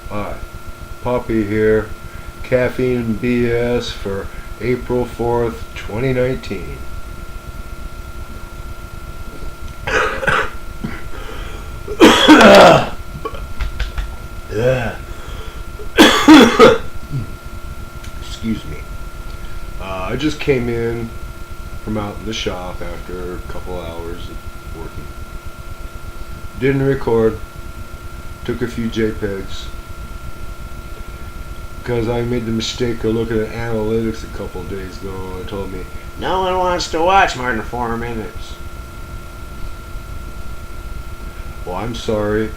Hi, Poppy here. Caffeine BS for April 4th, 2019. Yeah. Excuse me. I just came in from out in the shop after a couple hours of working. Didn't record. Took a few JPEGs. Because I made the mistake of looking at analytics a couple of days ago and it told me no one wants to watch more than 4 minutes. Well, I'm sorry.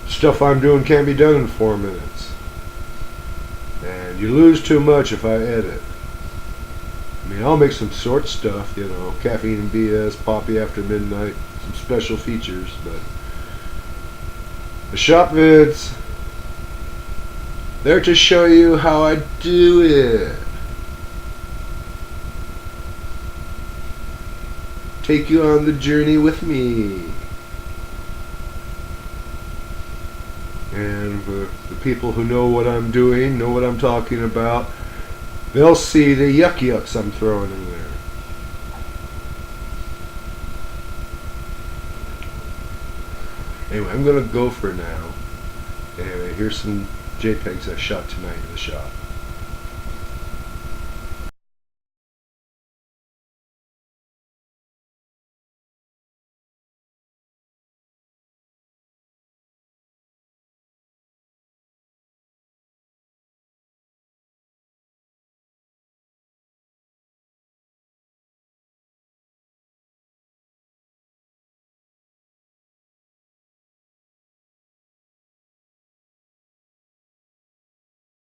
Stuff I'm doing can't be done in 4 minutes. And you lose too much if I edit. I mean, I'll make some short stuff, caffeine and BS, Poppy after midnight, some special features, but the shop vids, they're to show you how I do it. Take you on the journey with me. And for the people who know what I'm doing, know what I'm talking about, they'll see the yucks I'm throwing in there. Anyway, I'm going to go for now. Anyway, here's some JPEGs I shot tonight in the shop.